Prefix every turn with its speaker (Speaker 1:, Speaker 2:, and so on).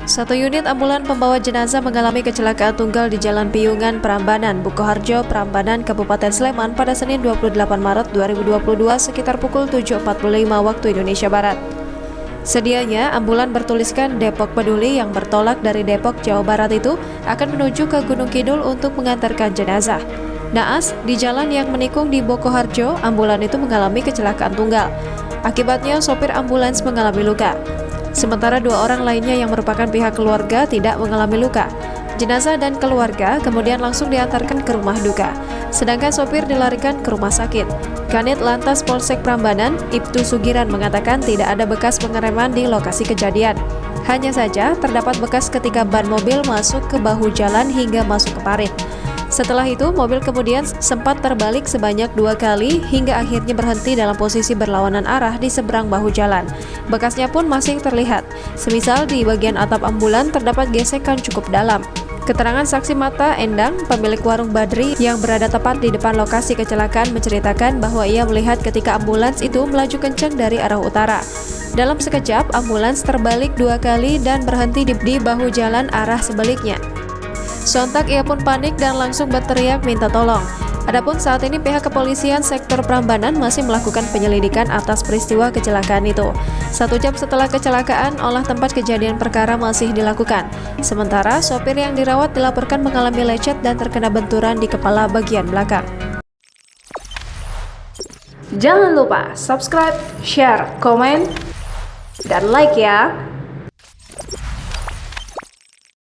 Speaker 1: Satu unit ambulan pembawa jenazah mengalami kecelakaan tunggal di Jalan Piyungan, Prambanan, Bukoharjo, Prambanan, Kabupaten Sleman pada Senin 28 Maret 2022 sekitar pukul 7.45 waktu Indonesia Barat. Sedianya, ambulan bertuliskan Depok Peduli yang bertolak dari Depok, Jawa Barat itu akan menuju ke Gunung Kidul untuk mengantarkan jenazah. Naas, di jalan yang menikung di Bukoharjo, ambulan itu mengalami kecelakaan tunggal. Akibatnya, sopir ambulans mengalami luka. Sementara dua orang lainnya yang merupakan pihak keluarga tidak mengalami luka. Jenazah dan keluarga kemudian langsung diantarkan ke rumah duka, sedangkan sopir dilarikan ke rumah sakit. Kanit Lantas Polsek Prambanan, Ibtu Sugiran mengatakan tidak ada bekas pengereman di lokasi kejadian. Hanya saja terdapat bekas ketika ban mobil masuk ke bahu jalan hingga masuk ke parit. Setelah itu, mobil kemudian sempat terbalik sebanyak 2 kali hingga akhirnya berhenti dalam posisi berlawanan arah di seberang bahu jalan. Bekasnya pun masih terlihat, semisal di bagian atap ambulan terdapat gesekan cukup dalam. Keterangan saksi mata Endang, pemilik warung Badri yang berada tepat di depan lokasi kecelakaan menceritakan bahwa ia melihat ketika ambulans itu melaju kencang dari arah utara. Dalam sekejap, ambulans terbalik 2 kali dan berhenti di bahu jalan arah sebaliknya. Sontak ia pun panik dan langsung berteriak minta tolong. Adapun saat ini pihak kepolisian sektor Prambanan masih melakukan penyelidikan atas peristiwa kecelakaan itu. 1 jam setelah kecelakaan, olah tempat kejadian perkara masih dilakukan. Sementara sopir yang dirawat dilaporkan mengalami lecet dan terkena benturan di kepala bagian belakang.
Speaker 2: Jangan lupa subscribe, share, komen, dan like ya.